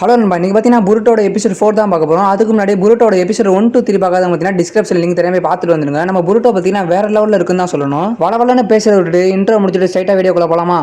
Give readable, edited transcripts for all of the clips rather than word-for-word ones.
Hello நண்பா, இன்னைக்கு பார்த்தீங்கன்னா புருட்டோட எபிசோட் 4 தான் பார்க்க போகிறோம். அதுக்கு முன்னாடி புருட்டோட எபிசோட் 1 2 3 பார்க்காதவங்க பார்த்தீங்கன்னா டிஸ்கிரிப்ஷன் லிங்க் தெரியாம பார்த்துட்டு வந்துருங்க. நம்ம புருட்டோ பார்த்தீங்கன்னா வேற லெவலில் இருக்குன்னு தான் சொல்லணும். வளவலன்னு பேசுறத விட்டுட்டு இன்ட்ரோ முடிச்சுட்டு ஸ்ட்ரைட்டாக வீடியோக்குள்ள போலாமா?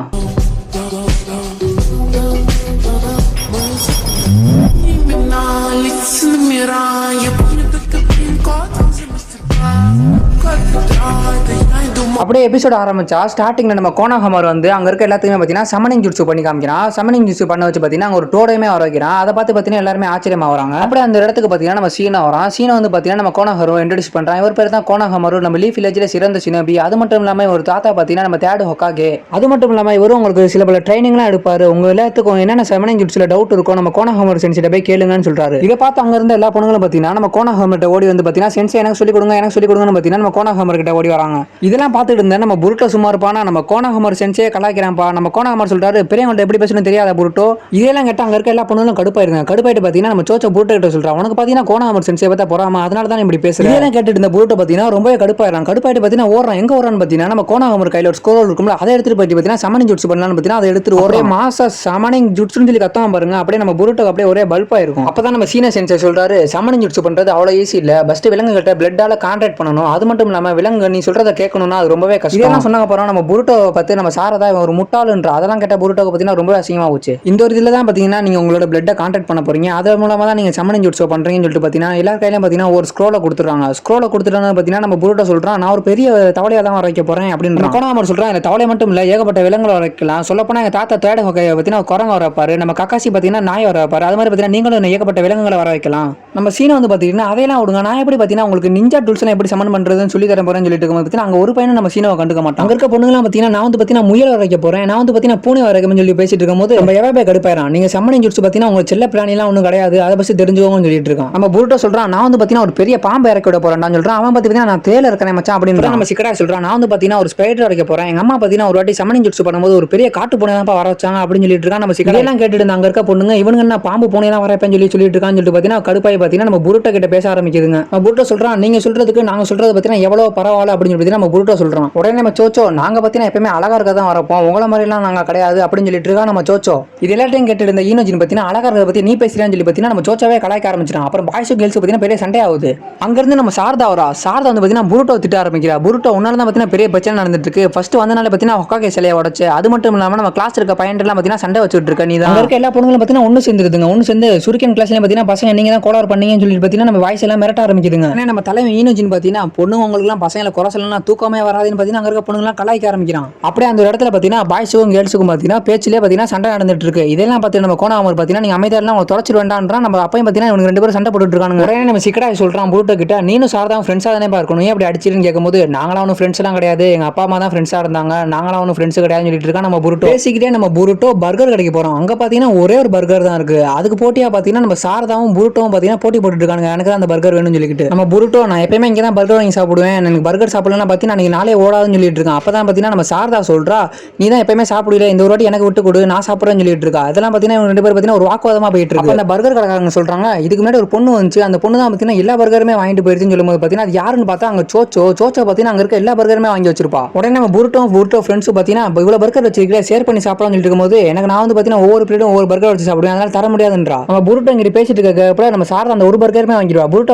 அப்படியே எபிசோட் ஆரம்பிச்சா ஸ்டார்டிங்ல நம்ம கோனாஹமார் வந்து அங்க இருக்க எல்லாத்தையுமே பார்த்தீங்கன்னா சமனிங் ஜுட்சு பண்ணி காமிக்கிறான். சமனிங் ஜுட்சு பண்ண வச்சு பார்த்தீங்கன்னா அங்க ஒரு டோடையுமே வர வைக்கிறான். அதை பார்த்து பார்த்தீங்கன்னா எல்லாருமே ஆச்சரியமா வராங்க. அப்படியே அந்த இடத்துக்கு பார்த்தீங்கன்னா நம்ம சீனா வரான். சீனா வந்து பார்த்தீங்கன்னா நம்ம கோனாஹரு இன்ட்ரோடியூஸ் பண்றான். இவர் பேர் தான் கோனாஹமாரு, நம்ம லீஃப் வில்லேஜ்ல சிறந்த சினபி. அது மட்டும் இல்லாம ஒரு தாத்தா பார்த்தீங்கன்னா நம்ம தேடு ஹொக்காகே. அது மட்டும் இல்லாம இவரும் உங்களுக்கு சில பல ட்ரைனிங்லாம் எடுப்பாரு. உங்க எல்லாத்துக்கும் என்னென்ன சமனிங் ஜுட்சுல டவுட் இருக்கும் நம்ம கோனாஹமாரு சென்சிட்ட போய் கேளுங்கன்னு சொல்றாரு. இதை பார்த்து அங்க இருந்த எல்லா பொண்ணுங்களும் பார்த்தீங்கன்னா நம்ம கோனாஹமார்ட்ட ஓடி வந்து பார்த்தீங்கன்னா சென்சி எனக்கு சொல்லிக் கொடுங்கன்னு பார்த்தீங்கன்னா நம்ம கோனாஹமார் கிட்ட ஓடி வராங்க. இதெல்லாம் பார்த்துட்டு இருந்தேன் நம்ம புருட்டோ சும்மா இருப்பானா, நம்ம கோனாஹமார் சென்சே கலாய்க்கிறான்ப்பா. நம்ம கோனாஹமார் சொல்றாரு பெரியவங்கள்ட்ட எப்படி பேசணும் தெரியாத புருட்டோ. இதெல்லாம் கேட்டா அங்க இருக்க எல்லா பொண்ணுங்களும் கடுப்பாயிருங்க. கடுப்பாயிட்டு பார்த்தீங்கன்னா நம்ம சோச்சோ புருட்டோ கிட்ட சொல்றான், உனக்கு பார்த்தீங்கன்னா கோனாஹமார் சென்சே பார்த்தா போறாம, அதனால தான் இப்படி பேசுறேன். இதெல்லாம் கேட்டுட்டு இருந்த புருட்டோ பார்த்தீங்கன்னா ரொம்பவே கடுப்பாயிரான். கடுப்பாயிட்டு பார்த்தீங்கன்னா ஓடுறான். எங்க ஓடுறான்னு பார்த்தீங்கன்னா நம்ம கோனாஹமார் கையில ஒரு ஸ்க்ரோல் இருக்கும்ல, அதை எடுத்துட்டு போய் பார்த்தீங்கன்னா சமனிங் ஜுட்சு பண்ணலாம்னு பார்த்தீங்கன்னா அதை எடுத்துட்டு ஒரே மாச சமனிங் ஜுட்சுன்னு சொல்லி கத்தாம பாருங்க. அப்படியே நம்ம புருட்டோ அப்படியே ஒரே பல்பா இருக்கும். அப்பதான் நம்ம சீனா சென்சே சொல்றாரு, சமனிங் ஜுட்சு பண்றது அவ்வளவு ஈஸி இல்ல, ஃபர்ஸ்ட் விலங்குகிட்ட பிளட்டால கான்டாக்ட் பண்ணணும். அது மட்டும் இல்லாம விலங்கு நீ சொல்றதை கேட்கணும்னா அது ரொம்பவே கஷ்டம். இதெல்லாம் சொன்னாங்க அப்புறம் நம்ம புருட்டோவை பார்த்து நம்ம சாரதா ஒரு முட்டாளுன்ற அதெல்லாம் கேட்ட புருட்டோவை பார்த்தீங்கன்னா ரொம்ப அசிங்கமா போச்சு. இந்த ஒரு இதில் தான் பார்த்தீங்கன்னா நீங்க உங்களோட பிளட்டை கான்டாக்ட் பண்ண போறீங்க, அது மூலமா தான் நீங்க சமனிங் ஜுட்சு பண்றீங்கன்னு சொல்லிட்டு பார்த்தீங்கன்னா எல்லா கையிலும் பார்த்தீங்கன்னா ஒரு ஸ்க்ரோலை கொடுத்துறாங்க. ஸ்க்ரோலை கொடுத்துட்டு பார்த்தீங்கன்னா நம்ம புருட்டோ சொல்றான், நான் ஒரு பெரிய தவளையா தான் வர வைக்க போறேன் அப்படின்னு. கோனாஹமார் சொல்றான், இந்த தவளை மட்டும் இல்ல ஏகப்பட்ட விலங்குகளை வர வைக்கலாம். சொல்ல போனா எங்க தாத்தா தேட ஹொக்காயை பார்த்தீங்கன்னா குரங்க வர வைப்பாரு, நம்ம கக்காசி பார்த்தீங்கன்னா நாய் வர வைப்பாரு. அது மாதிரி பார்த்தீங்கன்னா நீங்களும் ஏகப்பட்ட விலங்குகளை வர வைக்கலாம். நம்ம சீனை வந்து பார்த்தீங்கன்னா அதையெல்லாம் விடுங்க, நான் எப்படி பார்த்தீங்கன்னா உங்களுக்கு நிஞ்சா டூல்ஸ் எப்படி சமன் பண்றதுன்னு சொல்லி தர போறேன்னு சொல்லிட்டு பார்த்தீங்கன்னா அங்க ஒரு பையனும் நம்ம சீனாவை கண்டுக்க மாட்டோம். அங்க இருக்க பொண்ணுங்களாம் பார்த்தீங்கன்னா நான் வந்து பார்த்தீங்கன்னா முயல் வர வைக்க போறேன், நான் வந்து பார்த்தீங்கன்னா பூனை வர வைக்கணும்னு சொல்லி பேசிட்டு இருக்கும்போது நம்ம எவ்வளவு கடுப்பாயிரான். நீங்க சமனிங் ஜுட்சு பார்த்தீங்கன்னா உங்க செல்ல பிராணி எல்லாம் ஒன்றும் கிடையாது, அதை பத்தி தெரிஞ்சுக்கோங்கன்னு சொல்லிட்டு இருக்கான். நம்ம புருட்டோ சொல்றான், நான் வந்து பார்த்தீங்கன்னா ஒரு பெரிய பாம்பை இறக்கி விட போறேன் சொல்றான். அவன் பார்த்தீங்கன்னா நான் தேல இருக்கிறேன் மச்சான் அப்படின்னு நம்ம சிக்கடா சொல்றான். நான் வந்து பார்த்தீங்கன்னா ஒரு ஸ்பைடர் வரைக்க போறேன், எங்க அம்மா பார்த்தீங்கன்னா ஒரு வாட்டி சமனிங் ஜுட்சு பண்ணும்போது ஒரு பெரிய காட்டு பூனை தான் வர வச்சாங்க அப்படின்னு சொல்லிட்டு இருக்கான். நம்ம சிக்கடா எல்லாம் கேட்டுட்டு அங்க இருக்க பொண்ணுங்க இவனுங்க என்ன பாம்பு பூனை தான் வர வைப்பேன்னு சொல்லிட்டு இருக்கான்னு சொல்லிட்டு பார்த்தீங்கன்னா கடுப்பாய் பார்த்தீங்கன்னா நம்ம புருட்டோ கிட்ட பேச ஆரம்பிக்குதுங்க. புருட்டோ சொல்றான், நீங்க சொல்றதுக்கு நாங்க சொல்றது பார்த்தீங்கன்னா எவ்வளவு பரவாயில்ல அப்படின்னு சொல்லி நம்ம புருட்டோ சொல்றோம். உடனே நம்ம சோச்சோ, நாங்க பார்த்தீங்கன்னா எப்பவுமே அழகா இருக்க தான் வரப்போம், உங்கள மாதிரி எல்லாம் நாங்க கிடையாது அப்படின்னு சொல்லிட்டு இருக்கா நம்ம சோச்சோ. இது எல்லாத்தையும் கேட்டு இருந்த ஈனோஜின் பார்த்தீங்கன்னா அழகா இருக்கிறத பத்தி நீ பேசுறேன்னு சொல்லி பார்த்தீங்கன்னா நம்ம சோச்சாவே கலாய்க்க ஆரம்பிச்சிட்டான். அப்புறம் பாய்ஸ் கேர்ள்ஸ் பார்த்தீங்கன்னா பெரிய சண்டை ஆகுது. அங்கிருந்து நம்ம சாரதா வரா. சாரதா வந்து பார்த்தீங்கன்னா புருட்டோ திட்ட ஆரம்பிக்கிறா. புருட்டோ உன்னால தான் பார்த்தீங்கன்னா பெரிய பிரச்சனை நடந்துட்டு இருக்கு. ஃபர்ஸ்ட் வந்தனால பார்த்தீங்கன்னா ஹொக்காகே சிலையை உடைச்சு, அது மட்டும் இல்லாம நம்ம கிளாஸ் இருக்க பையன் எல்லாம் பார்த்தீங்கன்னா சண்டை வச்சுட்டு இருக்க. நீ தான் அங்க இருக்க எல்லா பொண்ணுங்களும் பார்த்தீங்கன்னா ஒன்னு சேர்ந்துருதுங்க. ஒன்னு சேர்ந்து சுருக்கன் கிளாஸ்ல பார்த்தீங்கன்னா பசங்க நீங்க தான் கோளாறு பண்ணீங்கன்னு சொல்லிட்டு பார்த்தீங்கன்னா நம்ம வாய்ஸ் எல்லாம் மிரட்ட ஆரம்பிக்குதுங்க. நம்ம தலைவன் ஈனோஜின் பார்த்தீங்கன்னா பொண்ணுங்க உங்களுக்கு எல்லாம் பசங்களை குறை சொல்லலாம் தூக்கமே வராதுன்னு பார்த்தீங்கன்னா அங்க இருக்க பொண்ணுங்களாம் கலாய்க்க ஆரம்பிக்கிறான். அப்படியே அந்த இடத்துல பார்த்தீங்கன்னா பாய்ஸுக்கும் கேர்ள்ஸுக்கும் பார்த்தீங்கன்னா பேச்சிலே பார்த்தீங்கன்னா சண்டை நடந்துட்டு இருக்கு. இதெல்லாம் பார்த்து நம்ம கோனாஹமார் பார்த்தீங்கன்னா நீங்க அமைதியா எல்லாம் தொலைச்சிட்டு வேண்டாம்ன்றான். நம்ம அப்பையும் பார்த்தீங்கன்னா இவங்க ரெண்டு பேரும் சண்டை போட்டுட்டு இருக்காங்க. உடனே நம்ம சிக்கடா சொல்றான் புருட்டோ கிட்ட, நீனும் சாரதா ஃப்ரெண்ட்ஸா தானே இருக்கணும், ஏன் அப்படி அடிச்சிருன்னு கேட்கும்போது நாங்களாம் ஒன்றும் ஃப்ரெண்ட்ஸ் எல்லாம் கிடையாது, எங்க அப்பா அம்மா தான் ஃப்ரெண்ட்ஸா இருந்தாங்க, நாங்களாம் ஒன்றும் ஃப்ரெண்ட்ஸ் கிடையாதுன்னு சொல்லிட்டு இருக்கா நம்ம புருட்டோ. பேசிக்கிட்டே நம்ம புருட்டோ பர்கர் கடைக்கு போறோம். அங்க பார்த்தீங்கன்னா ஒரே ஒரு பர்கர் தான் இருக்கு. அதுக்கு போட்டியா பார்த்தீங்கன்னா நம்ம சாரதாவும் புருட்டோவும் பார்த்தீங்கன்னா போட்டி போட்டுட்டு இருக்காங்க, எனக்கு தான் அந்த பர்கர் வேணும்னு சொல்லிட்டு. நம்ம புருட்டோ, நான் எப்பயுமே இங்கே தான் பர்கர் வாங்கி சாப்பிடுவேன், எனக்கு பர்கர் சாப்பிடலாம் பார்த்தீங்கன்னா நான் நாளே ஓடாதுன்னு சொல்லிட்டு இருக்கேன். அப்பதான் பார்த்தீங்கன்னா நம்ம சாரதா சொல்றா, நீ தான் எப்பயுமே சாப்பிடல, இந்த ஒரு வாட்டி எனக்கு விட்டு கொடு, நான் சாப்பிட்றேன்னு சொல்லிட்டு இருக்கா. அதெல்லாம் பார்த்தீங்கன்னா இவங்க ரெண்டு பேரும் பார்த்தீங்கன்னா ஒரு வாக்குவாதமா போயிட்டு இருக்கு. அந்த பர்கர் கடைக்காரங்க சொல்றாங்க, இதுக்கு முன்னாடி ஒரு பொண்ணு வந்துச்சு, அந்த பொண்ணு தான் பார்த்தீங்கன்னா எல்லா பர்கருமே வாங்கிட்டு போயிருச்சுன்னு சொல்லும்போது பார்த்தீங்கன்னா அது யாருன்னு பார்த்தா அங்க சோச்சோ பார்த்தீங்கன்னா அங்க இருக்க எல்லா பர்கருமே வாங்கி வச்சிருப்பா. உடனே நம்ம புருட்டோ ஃப்ரெண்ட்ஸ் பார்த்தீங்கன்னா இவ்வளவு பர்கர் வச்சிருக்கீங்க, ஷேர் பண்ணி சாப்பிடலாம்னு சொல்லிட்டு இருக்கும்போது எனக்கு நான் வந்து பார்த்தீங்கன்னா ஒவ்வொரு பிளேட்டும் ஒவ்வொரு பர்கர் வச்சு சாப்பிடுவேன், அதனால தர முடியாதுன்றா. நம்ம புருட்டோ இங்க பேசிட்டு இருக்கப்ப நம்ம சாரதா அந்த ஒரு பர்கருமே வாங்கிடுவா. புருட்டோ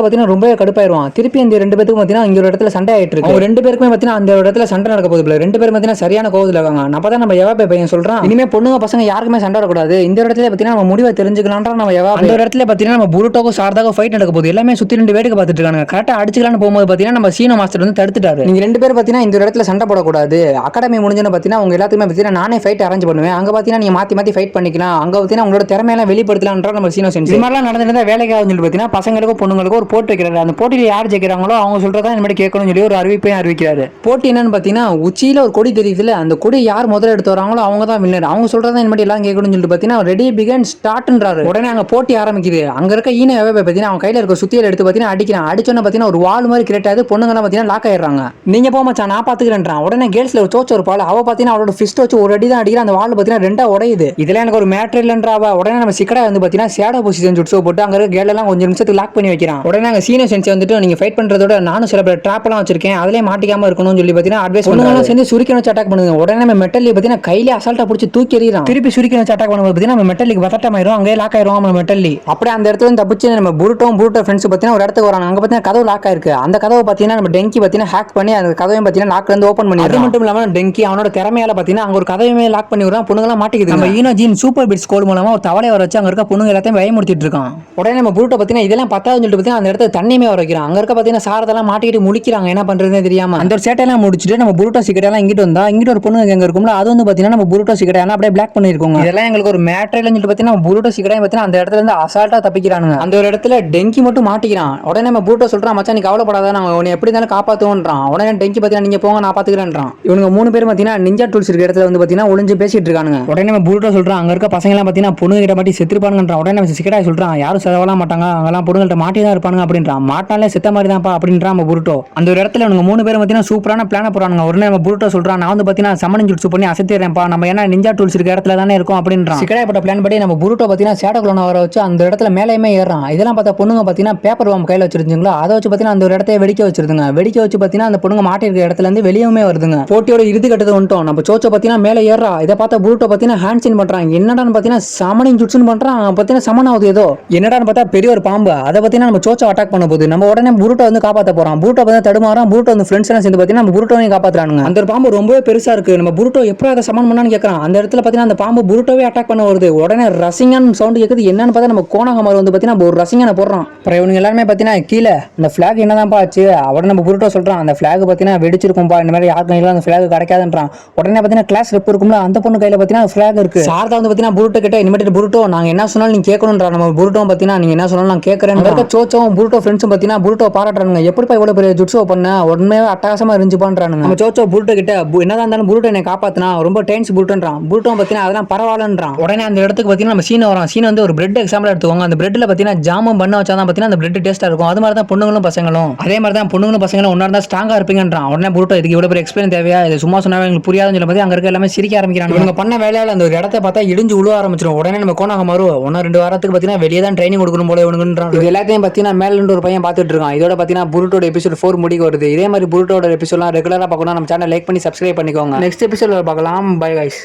பார்த்தீங்கன்னா ரொம்ப கடுப்பாயிருவான். திருப்பி இந்த ரெண்டு பேருக்கும் பார்த்தீங்கன்னா இங்க ஒரு இடத்துல சண்டை ஆயிட்டு இருக்கு. அவங்க ரெண்டு பேருக்குமே பார்த்தீங்கன்னா அந்த இடத்துல சண்டை நடக்க போகுது. ரெண்டு பேரும் பார்த்தீங்கன்னா சரியான கோவத்துல இருக்காங்க. அப்பதான் நம்ம எவா பையன் சொல்றான், இனிமே பொண்ணுங்க பசங்க யாருக்குமே சண்டை வரக்கூடாது, இந்த இடத்துல பார்த்தீங்கன்னா நம்ம முடிவை தெரிஞ்சுக்கலாம்ன்ற. நம்ம எவா அந்த இடத்துல பார்த்தீங்கன்னா நம்ம புருட்டோக்கும் சாரதாக்கும் ஃபைட் நடக்க போகுது. எல்லாமே சுத்தி ரெண்டு வேடிக்கை பார்த்துட்டு இருக்காங்க. கரெக்டா அடிச்சுக்கலாம்னு போகும்போது பார்த்தீங்கன்னா நம்ம சீனோ மாஸ்டர் வந்து தடுத்துட்டாரு. நீங்க ரெண்டு பேரும் பார்த்தீங்கன்னா இந்த இடத்துல சண்டை போடக்கூடாது, அகாடமி முடிஞ்சோன்னு பார்த்தீங்கன்னா உங்க எல்லாத்துக்குமே பார்த்தீங்கன்னா நானே ஃபைட் அரேஞ்ச் பண்ணுவேன், அங்க பார்த்தீங்கன்னா நீங்க மாத்தி ஃபைட் பண்ணிக்கலாம், அங்க பார்த்தீங்கன்னா உங்களோட திறமையெல்லாம் வெளிப்படுத்தலாம்ன்ற நம்ம சீனோ சென்ஸ். இது மாதிரிலாம் நடந்துருந்தா வேலைக்காக சொல்லி பார்த்தீங்கன்னா பசங்களுக்கும் பொண்ணுங்களுக்கும் ஒரு போட்டி வைக்கிறாரு. அந்த போட்டியில் யார் ஜெயிக்கிறாங்களோ அவங்க சொல்றதா இந்த மாதிரி கேட்கணும்னு சொல்லி ஒரு அறிவிப்பையும் அறிவிக்கிறாரு. போட்டி என்னன்னு பார்த்தீங்கன்னா உச்சியில ஒரு கொடி தெரியுதுல, அந்த கொடி யார் முதல்ல எடுத்து வராங்களோ அவங்க தான் வின்னர், அவங்க சொல்றதா இந்த மாதிரி எல்லாம் கேட்கணும்னு சொல்லிட்டு பார்த்தீங்கன்னா ரெடி பிகன் ஸ்டார்ட்ன்றாரு. உடனே அங்க போட்டி ஆரம்பிக்குது. அங்க இருக்க ஈன பார்த்தீங்கன்னா அவங்க கையில இருக்க சுத்தியல் எடுத்து பார்த்தீங்கன்னா அடிக்கிறான். அடிச்சோன்னு பார்த்தீங்கன்னா ஒரு வால் மாதிரி கிரியேட் ஆகுது. பொண்ணுங்கலாம் பார்த்தீங்கன்னா லாக் ஆயிடுறாங்க. நீங்க போக மச்சான் நான் பாத்துக்கிறேன்றான். உடனே கேர்ள்ஸ்ல ஒரு சோச்சு ஒரு பால் அவ பார்த்தீங்கன்னா அவளோட ஃபிஸ்ட் வச்சு ஒரு அடி தான் அடிக்கிற, அந்த வால் பார்த்தீங்கன்னா ரெண்டா உடையுது. இதெல்லாம் எனக்கு ஒரு மேட்டர் இல்லைன்றா. உடனே நம்ம சிக்கடா வந்து பார்த்தீங்கன்னா ஷேடோ பொசிஷன் ஜுட்ஸோ போட்டு அங்க இருக்க கேர்ள் எல்லாம் கொஞ்சம் நிமிஷத்துக்கு லாக் பண்ணி வைக்கிறான். உடனே அங்க சீனியர் சென்ஸ் வந்துட்டு நீங்க ஃபைட் பண்றதோட நானும் சில பேர் ட்ராப் எல்லாம் வச்சிருக்கேன், அதிலே மாட்டிக்காம இருக்கணும்னு சொல்லி பார்த்தீங்கன்னா அட்வைஸ் பண்ணுவாங்க. சேர்ந்து சுரிக்கன் வச்சு அட்டாக் பண்ணுங்க. உடனே நம்ம மெட்டல் பார்த்தீங்கன்னா கையில அசால்ட்டா பிடிச்சி தூக்கி எறியறான். திருப்பி சுரிக்கன் வச்சு அட்டாக் பண்ணும்போது பார்த்தீங்கன்னா நம்ம மெட்டலுக்கு பதட்டமாயிரும். அங்கே லாக் ஆயிரும் நம்ம மெட்டல். அப்படியே அந்த இடத்துல இருந்து தப்பிச்சு நம்ம புருட்டோ ஃப்ரெண்ட்ஸ் பார்த்தீங்கன்னா ஒரு இடத்துக்கு வராங்க. அங்க பார்த்தீங்கன்னா கதவு லாக் ஆயிருக்கு. அந்த கதவை பார்த்தீங்கன்னா நம்ம டெங்கி பார்த்தீங்கன்னா ஹேக் பண்ணி அந்த கதவையும் பார்த்தீங்கன்னா லாக்ல இருந்து ஓபன் பண்ணி. அது மட்டும் இல்லாம டெங்கி அவனோட திறமையால பார்த்தீங்கன்னா அங்க ஒரு கதவையுமே லாக் பண்ணி விடுறான். பொண்ணுங்கலாம் மாட்டிக்குது. நம்ம ஈனோ ஜீன் சூப்பர் பிட்ஸ் கோல் மூலமா ஒரு தவளை வர வச்சு அங்க இருக்க பொண்ணுங்க எல்லாத்தையும் பயமுறுத்திட்டு இருக்கான். உடனே நம்ம புருட்டோ பார்த்தீங்கன்னா இதெல்லாம் பத்தாதுன்னு சொல்லிட்டு பார்த்தீங்கன்னா அந்த இடத்துல தண்ணியுமே வர வைக்கிறான். அங்க இருக்க பார்த்தீங்கன்னா சாரதெல்லாம் மாட்டிக்கிட்டு முழிக்கிறாங்க. என்ன பண்றதுன்னு தெரியாம அந்த ஒரு சேட்டையெல்லாம் முடிச்சுட்டு நம்ம புருட்டோ சிகரெட் எல்லாம் இங்கிட்டு வந்தா இங்கிட்ட ஒரு பொண்ணு எங்க இருக்கும்ல அது வந்து பார்த்தீங்கன்னா நம்ம புருட்டோ சிகரெட் எல்லாம் அப்படியே பிளாக் பண்ணிருக்கோங்க. இதெல்லாம் எங்களுக்கு ஒரு மேட்டர் இல்லைன்னு சொல்லிட்டு பார்த்தீங்கன்னா புருட்டோ சிகரெட் பார்த்தீங்கன்னா அந்த இடத்துல இருந்து அசால்ட்டா தப்பிக்கிறானுங்க. அந்த ஒரு இடத்துல டெங்கி மட்டும் மாட்டிக்கிறான். உடனே நம்ம புருட்டோ சொல்றான் மச்சான் நீ கவலைப்படாத நான் உன்னை எப்படி இருந்தாலும் காப்பாத்துவோன்றான். உடனே டெங்கி பார்த்தீங்கன்னா நீங்க போங்க நான் பாத்துக்கிறேன்றான். இவங்க 3 பேர் பார்த்தீங்கன்னா நிஞ்சா டூல்ஸ் இருக்க இடத்துல வந்து பார்த்தீங்கன்னா ஒளிஞ்சு பேசிட்டு இருக்கானுங்க. உடனே நம்ம புருட்டோ சொல்றான் அங்க இருக்க பசங்க எல்லாம் பார்த்தீங்கன்னா பொண்ணு கிட்ட மாட்டி செத்துருப்பானுங்கன்றான். உடனே நம்ம சிகரெட் சொல்றான் யாரும் செலவலாம் மாட்டாங்க அங்கெல்லாம் பொண்ணுங்கள்ட்ட மாட்டி தான் இருப்பானுங்க அப்படின்றான். மாட்டாலே செத்த மாதிரி தான்ப்பா அப்படின்றான் நம்ம புருட்டோ. அந்த ஒரு இடத்துல இவங்க 3 பேர் பார்த்தீங்கன்னா சூப்பரான பிளான போறானுங்க. உடனே நம்ம புருட்டோ சொல்றான் நான் வந்து பார்த்தீங்கன்னா சமனிங் ஜுட்சு பண்ணி அசத்திடுறேன்ப்பா நம்ம ஏன்னா நிஞ்சா டூல்ஸ் இருக்க இடத்துல தானே இருக்கும் அப்படின்றான். சிகரெட் போட்ட பிளான் படி நம்ம புருட்டோ பார்த்தீங்கன்னா சேட்டோ குளோனை வர வச்சு அந்த இடத்துல மேலேயுமே ஏறான். இதெல்லாம் பார்த்தா பொண்ணுங்க பார்த்தீங்கன்னா பேப்பர் பாம் கையில் வச்சிருந்துங்களா அதை வச்சு பார்த்தீங்கன்னா அந்த ஒரு இடத்தையே வெடிக்க வச்சிருதுங்க. வெடிக்க வச்சு பார்த்தீங்கன்னா அந்த பொண்ணுங்க மாட்டி இருக்க இடத்துல இருந்து வெளியுமே வருதுங்க. போட்டியோட இறுதி கட்டது வந்துட்டோம். நம்ம சோச்சோ பார்த்தீங்கன்னா மேலே ஏறா. இதை பார்த்தா புருட்டோ பார்த்தீங்கன்னா ஹேண்ட் சைன் பண்றான். என்னடான்னு பார்த்தீங்கன்னா சமனிங் ஜுட்சுன்னு பண்றான். பார்த்தீங்கன்னா சமன் ஆகுது ஏதோ என்னடான்னு பார்த்தா பெரிய ஒரு பாம்பு. அதை பார்த்தீங்கன்னா நம்ம சோச்சோ அட்டாக் பண்ண போகுது. நம்ம உடனே புருட்டோ வந்து காப்பாற்ற போறான். புருட்டோ பார்த்தா தடுமாறான். புருட்டோ வந்து ஃப்ரெண்ட்ஸ் எல்லாம் சேர்ந்து பார்த்தீங்கன்னா நம்ம புருட்டோவையும் காப்பாத்துறானுங்க. அந்த ஒரு பாம்பு ரொம்பவே பெருசா இருக்கு. நம்ம புருட்டோ எப்படி அதை சமன் பண்ணான்னு கேட்கறான். அந்த இடத்துல பார்த்தீங்கன்னா அந்த பாம்பு புருட்டோவே அட்டாக் பண்ண வருது. உடனே ரசிங்கன் சவுண்ட் கேட்குது. என்னன்னு பார்த்தா நம்ம கோணகமார் வந்து பார்த்தீங்கன்னா ஒரு ரசிங்கனை போடுறான். அப்புறம் இவங்க எல்லாருமே பார்த்தீங்கன்னா கீழே அந்த ஃபிளாக் என்னதான்ப்பா ஆச்சு. உடனே நம்ம புருட்டோ சொல்றான் அந்த ஃபிளாக் பார்த்தீங்கன்னா வெடிச்சிருக்கும்பா இந்த மாதிரி யார் கையில அந்த ஃபிளாக் கிடைக்காதுன்றான். உடனே பார்த்தீங்கன்னா கிளாஸ் ரெப் இருக்கும்ல அந்த பொண்ணு கையில பார்த்தீங்கன்னா ஃபிளாக் இருக்கு. சாரதா வந்து பார்த்தீங்கன்னா புருட்டோ கிட்ட இனிமேட்டு புருட்டோ நாங்க என்ன சொன்னாலும் நீங்க கேட்கணும்ன்றா. நம்ம புருட்டோ பார்த்தீங்கன்னா நீங்க என்ன சொன்னாலும் நான் கேட்கறேன். சோச்சோவும் புருட்டோ ஃப்ரெண்ட்ஸும் பார்த்தீங்கன்னா புருட்டோ பாராட்டுறாங்க. எப்படிப்பா இவ்வளவு பெரிய ஜுட்சோ பண்ண உண்மையாக அட்டகாசமா இருந்துச்சு பண்றானுங்க. நம்ம சோச்சோ புருட்டோ கிட்ட என்னதான் இருந்தாலும் புருட்டோ என்னை காப்பாத்தினா ரொம்ப தேங்க்ஸ் புருட்டோன்றான். புருட்டோ பார்த்தீங்கன்னா அதெல்லாம் பரவாயில்லன்றான். உடனே அந்த இடத்துக்கு பார்த்தீங்கன்னா நம்ம சீன் வரோம். சீன் வந்து ஒரு பிரெட் எக்ஸாம்பிள் எடுத்துக்கோங்க. அந்த பிரெட்ல பார்த்தீங்கன்னா ஜாமும் பண்ண வச்சா தான் பார்த்தீங்கன்னா அந்த பிரெட் டேஸ்டா இருக்கும். அது மாதிரி தான் பொண்ணுங்களும் பசங்களும் அதே மாதிரி தான் பொண்ணுங்களும் பசங்களும் ஒன்னா இருந்தா ஸ்ட்ராங்கா இருப்பீங்கன்றான். உடனே புருட்டோ இதுக்கு இவ்வளவு பெரிய எக்ஸ்பிளைன் தேவையா இது சும்மா சொன்னா எங்களுக்கு புரியாதுன்னு சொல்லும் போது அங்க இருக்க எல்லாமே சிரிக்க ஆரம்பிக்கிறாங்க. இவங்க பண்ண வேலையால அந்த ஒரு இடத்தை பார்த்தா இடிஞ்சு உழுவ ஆரம்பிச்சிடும். உடனே நம்ம கோணாகமாரு 1-2 வாரத்துக்கு பார்த்தீங்கன்னா வெளியே தான் ட்ரைனிங் கொடுக்கணும் போல இவனுக்குன்றான். இது எல்லாத்தையும் பார்த்தீங்கன்னா மேல இருந்து ஒரு பையன் பார்த்துட்டு இருக்கான். இதோட பார்த்தீங்கன்னா புருட்டோட எபிசோட் 4 முடிக்க வருது. இதே மாதிரி புருட்டோட எபிசோட்லாம் ரெகுலரா பார்க்கணும் நம்ம சேனல் லைக் பண்ணி சப்ஸ்கிரைப் பண்ணிக்கோங்க. நெக்ஸ்ட் எபிசோட்ல பார்க்கலாம். Bye guys.